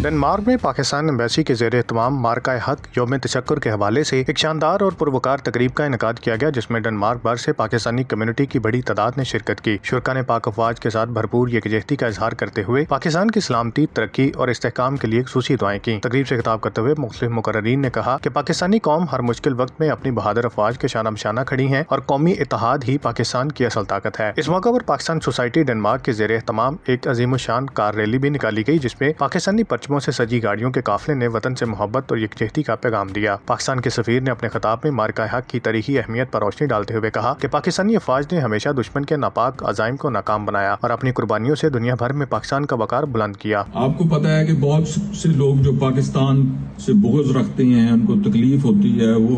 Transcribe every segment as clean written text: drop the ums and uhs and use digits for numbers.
Denmark में Pakistan embassy के ज़ेर एहतमाम मार्का हक यौम तशक्कुर के हवाले से एक शानदार और पुरवकार तकरीब का इनेकाद किया गया, जिसमें डेनमार्क भर से पाकिस्तानी कम्युनिटी की बड़ी तादाद ने शिरकत की। शुरका ने पाक अफवाज के साथ भरपूर यकजहती का इजहार करते हुए पाकिस्तान की सलामती, तरक्की और इस्तेहकाम के लिए खुसूसी दुआएं की। तकरीब से खिताब करते हुए मुख्तलिफ मुकर्ररीन ने कहा कि पाकिस्तानी कौम हर मुश्किल वक्त में अपनी बहादुर अफवाज के शाना बशाना खड़ी है और कौमी इत्तेहाद ही पाकिस्तान की असल ताकत है। इस मौके पर पाकिस्तान सोसाइटी डेनमार्क के ज़ेर एहतमाम एक अजीमुशान कार रैली भी निकाली गई, जिसमें पाकिस्तानी परचमों से सजी गाड़ियों के काफिले ने वतन से मोहब्बत और यकजहती का पैगाम दिया। पाकिस्तान के सफीर ने अपने खिताब में मार्का हक की तारीखी अहमियत पर रोशनी डालते हुए कहा कि पाकिस्तानी अफवाज ने हमेशा दुश्मन के नापाक अज़ाइम को नाकाम बनाया और अपनी कुर्बानियों से दुनिया भर में पाकिस्तान का वकार बुलंद किया। आपको पता है कि बहुत से लोग जो पाकिस्तान से बुग़्ज़ रखते हैं, उनको तकलीफ होती है, वो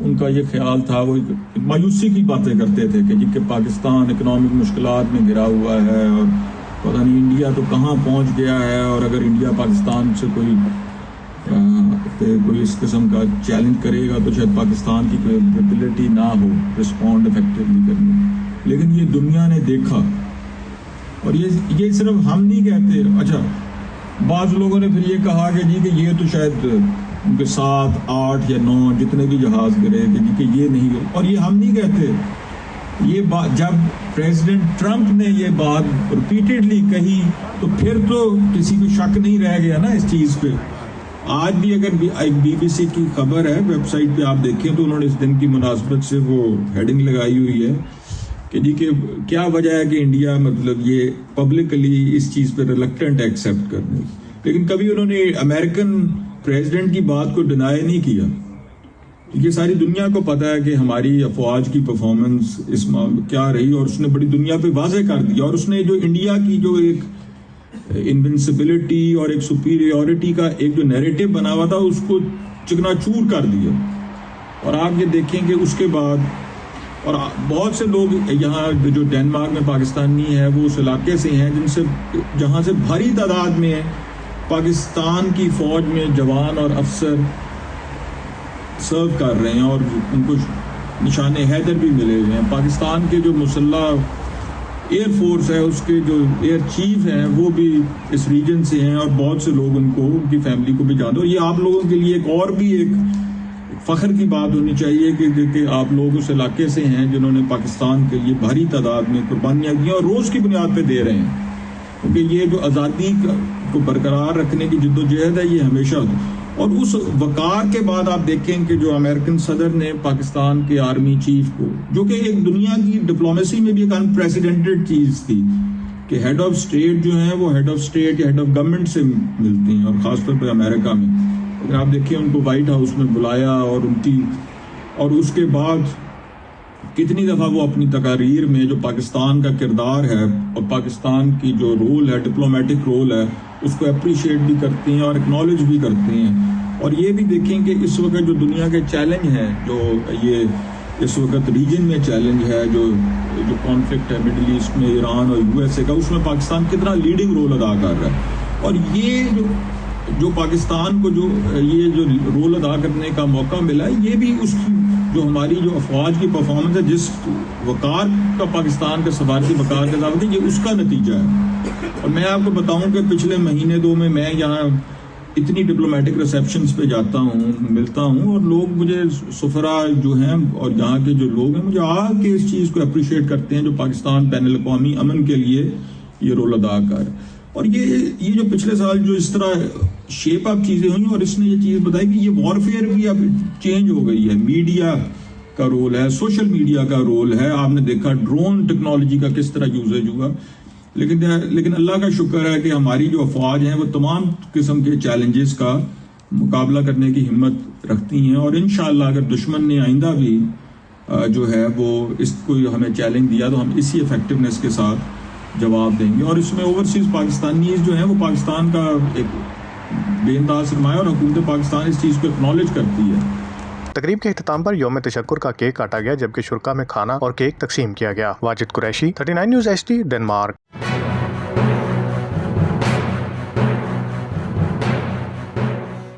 उनका ये ख्याल था, वो मायूसी की बातें करते थे कि पाकिस्तान इकनॉमिक मुश्किलात में घिरा हुआ है और पता नहीं इंडिया तो कहाँ पहुँच गया है, और अगर इंडिया पाकिस्तान से कोई इस किस्म का चैलेंज करेगा तो शायद पाकिस्तान की कोई एबिलिटी ना हो रिस्पॉन्ड इफेक्टिवली करने। लेकिन ये दुनिया ने देखा, और ये सिर्फ हम नहीं कहते। अच्छा, बाज़ लोगों ने फिर ये कहा कि जी कि ये तो शायद उनके 7, 8 या 9 जितने भी जहाज़ गिरे कि ये नहीं गए, और ये हम नहीं कहते। ये बात जब प्रेसिडेंट ट्रंप ने ये बात रिपीटेडली कही तो फिर तो किसी को शक नहीं रह गया ना इस चीज़ पे। आज भी अगर एक BBC की खबर है, वेबसाइट पे आप देखें तो उन्होंने इस दिन की मुनासबत से वो हेडिंग लगाई हुई है कि जी कि क्या वजह है कि इंडिया मतलब ये पब्लिकली इस चीज़ पे रिलक्टेंट एक्सेप्ट करने। लेकिन कभी उन्होंने अमेरिकन प्रेसिडेंट की बात को डिनाई नहीं किया। ये सारी दुनिया को पता है कि हमारी अफवाज की परफॉर्मेंस इस क्या रही, और उसने बड़ी दुनिया पे वाज़ेह कर दिया, और उसने जो इंडिया की जो एक इनविंसिबिलिटी और एक सुपीरियरिटी का एक जो नैरेटिव बना हुआ था उसको चिकनाचूर कर दिया। और आप ये देखें कि उसके बाद और बहुत से लोग यहाँ जो डेनमार्क में पाकिस्तानी है वो उस इलाके से हैं जहाँ से भारी तादाद में पाकिस्तान की फ़ौज में जवान और अफसर सर्व कर रहे हैं, और उनको निशाने हैदर भी मिले हुए हैं। पाकिस्तान के जो मुसल्लह एयर फोर्स है उसके जो एयर चीफ हैं वो भी इस रीजन से हैं, और बहुत से लोग उनकी फैमिली को भी जानते हैं। और ये आप लोगों के लिए एक और भी एक फ़ख्र की बात होनी चाहिए कि आप लोग उस इलाके से हैं जिन्होंने पाकिस्तान के लिए भारी तादाद में कुर्बानियाँ दी और रोज़ की बुनियाद पर दे रहे हैं, क्योंकि ये जो आज़ादी को बरकरार रखने की जद्दोजहद है ये हमेशा। और उस वकार के बाद आप देखें कि जो अमेरिकन सदर ने पाकिस्तान के आर्मी चीफ को, जो कि एक दुनिया की डिप्लोमेसी में भी एक अनप्रेसिडेंटेड चीज़ थी कि हेड ऑफ स्टेट जो है वो हेड ऑफ स्टेट या हेड ऑफ गवर्नमेंट से मिलती हैं, और ख़ासतौर पर अमेरिका में अगर आप देखिए उनको वाइट हाउस में बुलाया, और उसके बाद कितनी दफ़ा वो अपनी तकारीर में जो पाकिस्तान का किरदार है और पाकिस्तान की जो रोल है, डिप्लोमेटिक रोल है, उसको अप्रिशिएट भी करती हैं और एक्नॉलेज भी करती हैं। और ये भी देखें कि इस वक्त जो दुनिया के चैलेंज हैं, जो ये इस वक्त रीजन में चैलेंज है, जो कॉन्फ्लिक्ट है मिडिल ईस्ट में ईरान और USA का, उसमें पाकिस्तान कितना लीडिंग रोल अदा कर रहा है। और ये जो पाकिस्तान को ये जो रोल अदा करने का मौका मिला है, ये भी उसकी जो हमारी जो अफवाज की परफॉर्मेंस है, जिस वकार का पाकिस्तान के सफारती वकार के साथ है, ये उसका नतीजा है। और मैं आपको बताऊं कि पिछले महीने 2 में मैं यहाँ इतनी डिप्लोमेटिक रिसेप्शंस पे जाता हूँ, मिलता हूँ, और लोग मुझे सफरा जो हैं और यहाँ के जो लोग हैं मुझे आके इस चीज़ को अप्रिशिएट करते हैं जो पाकिस्तान बैनुल अक़वामी अमन के लिए ये रोल अदा कर। और ये जो पिछले साल जो इस तरह शेप अप चीज़ें हुई, और इसने ये चीज़ बताई कि ये वॉरफेयर भी अब चेंज हो गई है। मीडिया का रोल है, सोशल मीडिया का रोल है। आपने देखा ड्रोन टेक्नोलॉजी का किस तरह यूजेज हुआ। लेकिन अल्लाह का शुक्र है कि हमारी जो अफवाज हैं वो तमाम किस्म के चैलेंजेस का मुकाबला करने की हिम्मत रखती हैं, और इंशाअल्लाह अगर दुश्मन ने आइंदा भी जो है वो इसको हमें चैलेंज दिया तो हम इसी इफेक्टिवनेस के साथ जवाब देंगे। और इसमें ओवरसीज़ पाकिस्तानीज़ जो हैं वो पाकिस्तान का एक बेअंदाज़ सरमाया, और हुकूमत पाकिस्तान इस चीज़ को एक्नॉलेज करती है। तकरीब के इख्तिताम पर यौम तशक्कुर का केक काटा गया, जबकि शुरका में खाना और केक तकसीम किया गया। Wajid Qureshi, 39 news HD, Denmark.